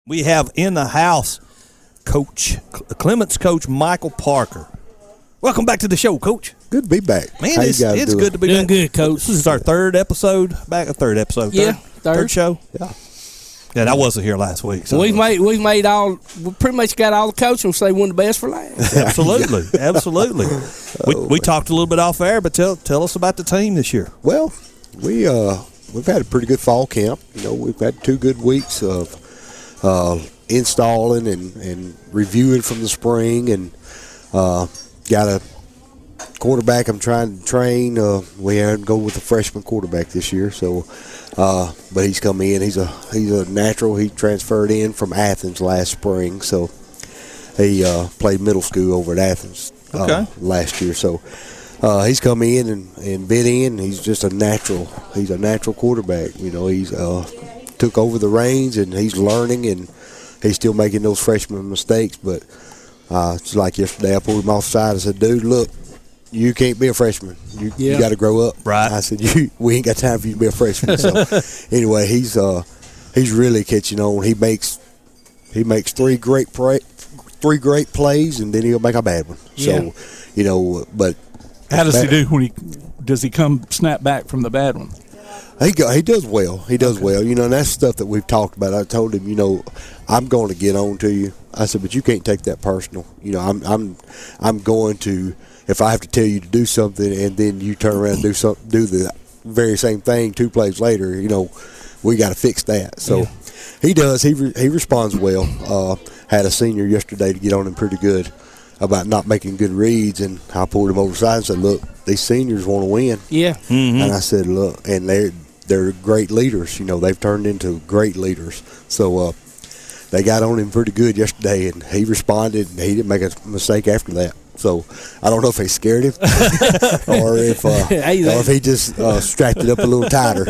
We have in the house Clements coach Michael Parker. Welcome back to the show, Coach. Good to be back. Man, it's good to be doing back. Good, Coach. This is our third episode. Third show. Yeah. And I wasn't here last week. So. We pretty much got all the coaching say one of the best for last. Absolutely. We talked a little bit off air, but tell us about the team this year. Well, we've had a pretty good fall camp. We've had 2 good weeks of installing and reviewing from the spring, and got a quarterback I'm trying to train. We had to go with a freshman quarterback this year, so but he's come in. He's a natural. He transferred in from Athens last spring, so he played middle school over at Athens last year. So he's come in and bit in. He's just a natural. He's a natural quarterback. He's took over the reins, and he's learning, and he's still making those freshman mistakes. But it's like yesterday, I pulled him off the side and said, "Dude, look, you can't be a freshman. You got to grow up." Right. I said, "We ain't got time for you to be a freshman." So anyway, he's really catching on. He makes 3 great plays, and then he'll make a bad one. Yeah. So but how does he do does he come snap back from the bad one? He does well. He does well. And that's stuff that we've talked about. I told him, I'm going to get on to you. I said, but you can't take that personal. I'm going to, if I have to tell you to do something and then you turn around and do the very same thing 2 plays later, we got to fix that. So he does. He responds well. Had a senior yesterday to get on him pretty good about not making good reads, and I pulled him over the side and said, "Look, these seniors want to win." Yeah. Mm-hmm. And I said, "Look," and they're great leaders. They've turned into great leaders. So they got on him pretty good yesterday, and he responded, and he didn't make a mistake after that. So I don't know if they scared him or if he just strapped it up a little tighter.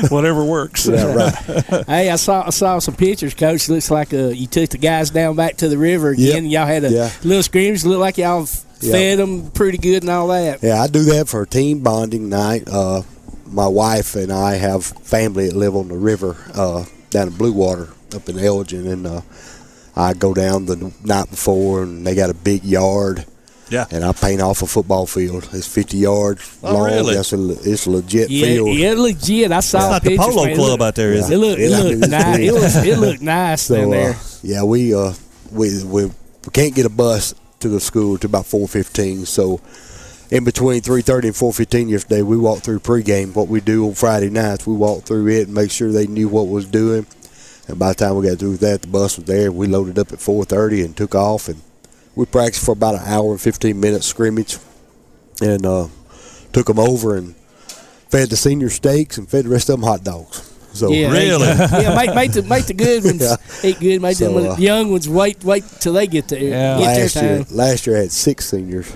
Whatever works. Yeah, right. Hey, I saw some pictures, Coach. Looks like you took the guys down back to the river again. Yep. And y'all had a little scrimmage. Looked like y'all fed them pretty good and all that. Yeah, I do that for a team bonding night. My wife and I have family that live on the river down in Blue Water up in Elgin, and I go down the night before, and they got a big yard. Yeah. And I paint off a football field. It's 50 yards long. Really? It's a legit field. Yeah, legit. I saw It's not the pictures, polo man. club out there, is It it? looked nice. It looked nice down there. Yeah, we can't get a bus to the school to about 4:15. So in between 3:30 and 4:15 yesterday, we walked through pregame. What we do on Friday nights, we walked through it and make sure they knew what was doing. And by the time we got through with that, the bus was there. We loaded up at 4:30 and took off, and we practiced for about an hour and 15 minutes scrimmage, and took them over and fed the senior steaks and fed the rest of them hot dogs. So Really? Make the good ones eat good. Make the young ones wait till they get there. Yeah. Get their time. Last year I had 6 seniors.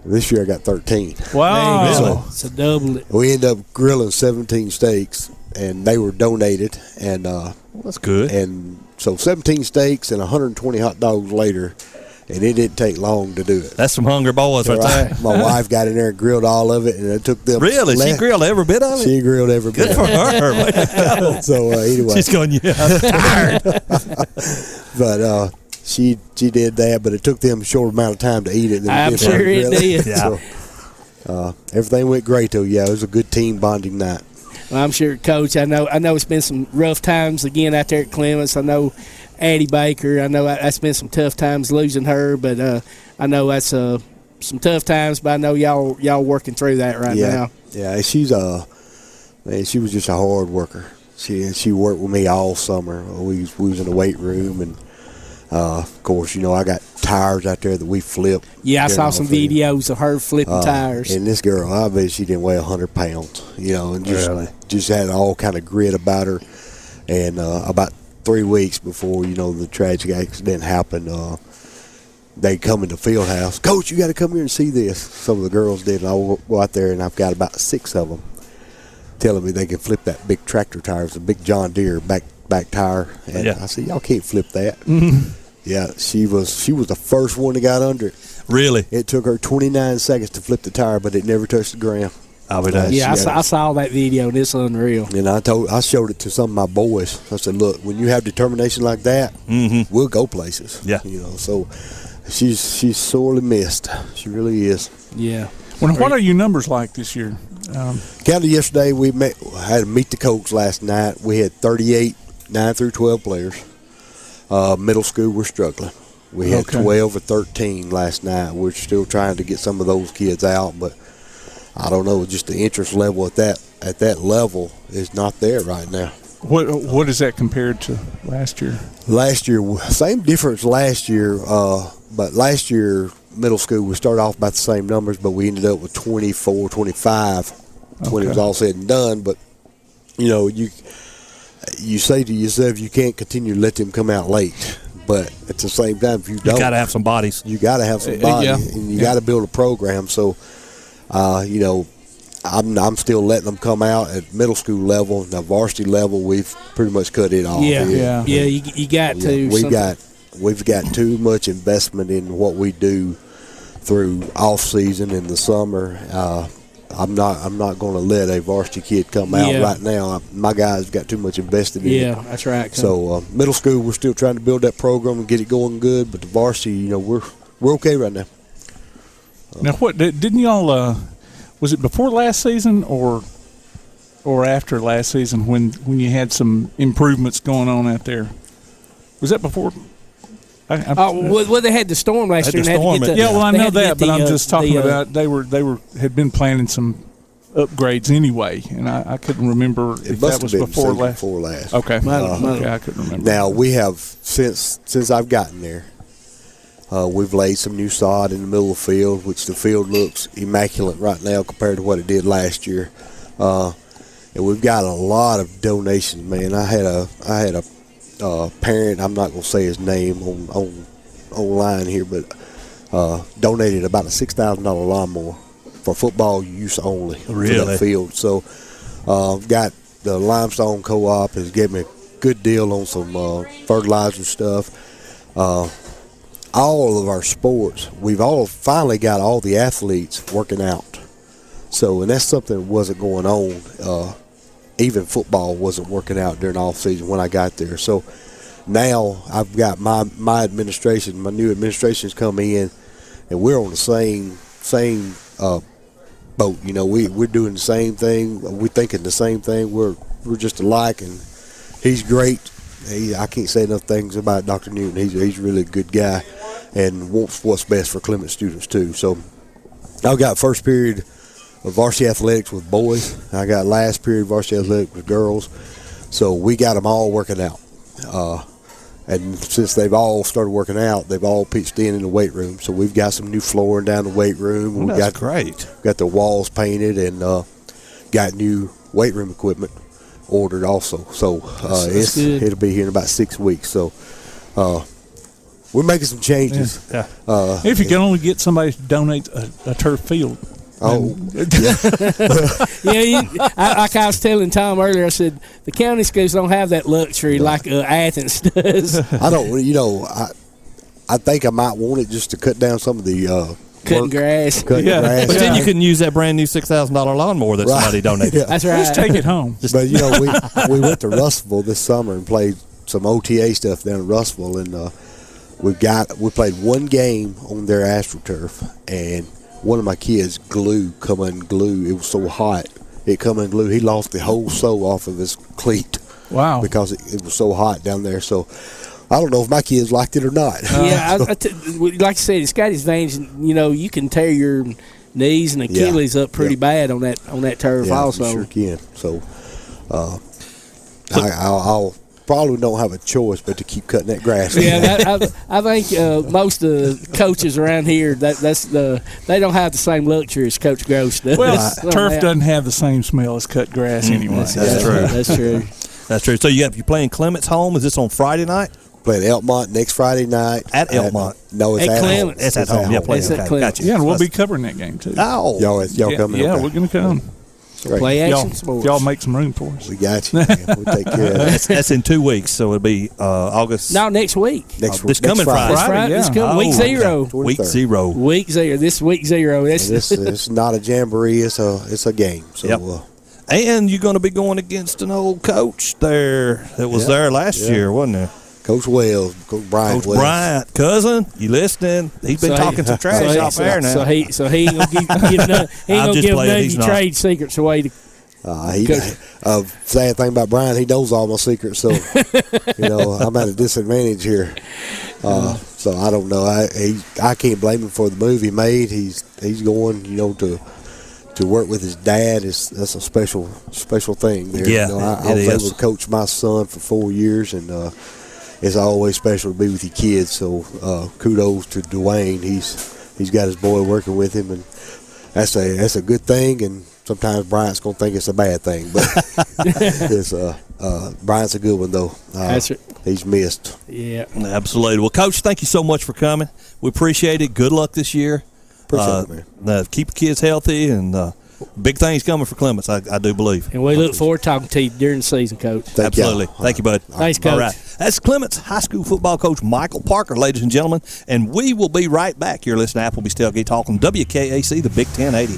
This year I got 13. Wow. There you Really? go. So double it. We ended up grilling 17 steaks, and they were donated, and That's good. and so 17 steaks and 120 hot dogs later. And it didn't take long to do it. That's some hungry boys right there. My wife got in there and grilled all of it, and it took them. Really? She grilled every bit of it? She grilled every bit. Good for her. Way to go. So anyway, She's going, I'm tired. but she did that, but it took them a short amount of time to eat it. I'm sure it did. Yeah. So, everything went great though. Yeah, it was a good team bonding night. Well, I'm sure, Coach. I know it's been some rough times again out there at Clements. I know Addie Baker. I know that's been some tough times losing her, but I know that's some tough times. But I know y'all working through that right now. Yeah, she's she was just a hard worker. She worked with me all summer. We was in the weight room, and of course, I got tires out there that we flipped. Yeah, I saw some videos of her flipping tires. And this girl, I bet she didn't weigh 100 pounds. And just had all kind of grit about her. And about 3 weeks before the tragic accident happened, they come in the field house. Coach, you got to come here and see this. Some of the girls did, and I'll go out there, and I've got about 6 of them telling me they can flip that big tractor tire. It's a big John Deere back tire, and I said, y'all can't flip that. Mm-hmm. Yeah, she was the first one that got under it. Really? It took her 29 seconds to flip the tire, but it never touched the ground. Yeah, I saw that video, and it's unreal. And I showed it to some of my boys. I said, look, when you have determination like that, we'll go places. Yeah. So she's sorely missed. She really is. Yeah. Well, what are your numbers like this year? Counted yesterday. We had to meet the coach last night. We had 38 9 through 12 players. Middle school, we're struggling. We had 12 or 13 last night. We're still trying to get some of those kids out, but I don't know. Just the interest level at that level is not there right now. What is that compared to last year? Last year, same difference last year, but last year middle school we started off about the same numbers, but we ended up with 24, 25 when it was all said and done. But you say to yourself, you can't continue to let them come out late. But at the same time, if you don't, you got to have some bodies. You got to have some bodies, and you got to build a program. So, I'm still letting them come out at middle school level. Now, varsity level, we've pretty much cut it off. Yeah. You got to. We've got too much investment in what we do through off season in the summer. I'm not going to let a varsity kid come out right now. My guys got too much invested in it. Yeah, that's right. So middle school, we're still trying to build that program and get it going good. But the varsity, we're okay right now. Now, what didn't y'all? Was it before last season or after last season when you had some improvements going on out there? Was that before? Well, they had the storm last year. I know that, but I'm just talking about they had been planning some upgrades anyway, and I couldn't remember if that was before last. Okay, I couldn't remember. Now we have since I've gotten there, we've laid some new sod in the middle of the field, which the field looks immaculate right now compared to what it did last year, and we've got a lot of donations. Man, I had a parent, I'm not going to say his name online here, but donated about a $6,000 lawnmower for football use only for that field. So got the Limestone Co-op has given me a good deal on some fertilizer stuff. All of our sports, we've all finally got all the athletes working out. So, and that's something that wasn't going on. Even football wasn't working out during off season when I got there. So now I've got my administration, my new administration's come in, and we're on the same boat. We're doing the same thing. We're thinking the same thing. We're just alike, and he's great. I can't say enough things about Dr. Newton. He's really a good guy and wants what's best for Clements students too. So I've got first period of varsity athletics with boys. I got last period varsity athletics with girls. So we got them all working out. And since they've all started working out, they've all pitched in the weight room. So we've got some new flooring down the weight room. That's great. Got the walls painted and got new weight room equipment ordered also. So it'll be here in about 6 weeks. So we're making some changes. Yeah. If you can only get somebody to donate a turf field. Oh, like I was telling Tom earlier, I said the county schools don't have that luxury like Athens does. I don't. I think I might want it just to cut down some of the cutting grass. Grass. But then you can use that brand new $6,000 lawnmower that somebody donated. Yeah. That's right. Just take it home. But we went to Russellville this summer and played some OTA stuff down in Russellville, and we played one game on their AstroTurf, and one of my kids come unglued. It was so hot. It come unglued. He lost the whole sole off of his cleat. Wow. Because it was so hot down there. So I don't know if my kids liked it or not. Like I said, it's got advantage. You can tear your knees and Achilles up pretty bad on that turf also. You sure can. So I'll probably don't have a choice but to keep cutting that grass. Yeah, I think most of the coaches around here they don't have the same luxury as Coach Gross does. Well, turf doesn't have the same smell as cut grass anyway. That's true. That's true. That's true. So you're playing Clements home. Is this on Friday night? Playing Elkmont next Friday night. At Elkmont? No, it's at Clements. home. It's at home. Yeah, It's at Clements. Gotcha. Yeah, and we'll be covering that game too. Oh, y'all coming? Yeah, Okay. we're going to come. So play action Y'all, sports. y'all make some room for us. We got you. Man. We'll take care of that. That's in 2 weeks, so it'll be August. No, next week. This coming Friday. This Friday. This yeah. week Oh, zero. okay. Week 23rd. zero. Week zero. This week zero. It's not a jamboree. It's a game. So Yep. And you're going to be going against an old coach there that was there last year, wasn't there? Coach Wells, Coach Bryant. Coach Bryant, cousin, you listening? He's been talking some trash off air now. So he ain't gonna give none of your trade secrets away. Sad thing about Brian, he knows all my secrets, so I'm at a disadvantage here. So I don't know. I can't blame him for the move he made. He's going, to work with his dad. That's a special thing there. Yeah, I was able to coach my son for 4 years, and it's always special to be with your kids. So kudos to Dwayne. He's got his boy working with him, and that's a good thing. And sometimes Bryant's gonna think it's a bad thing, but Bryant's a good one though. That's right. He's missed. Yeah, Absolutely. Well, Coach, thank you so much for coming. We appreciate it. Good luck this year. Appreciate it, man. Keep the kids healthy, and big things coming for Clements, I do believe. and we look forward to talking to you during the season, Coach. Absolutely. Thank you, bud. Thanks, Coach. All right. That's Clements High School football coach Michael Parker, ladies and gentlemen, and we will be right back. You're listening to Applebee's Tailgate Talk on WKAC, the Big 1080.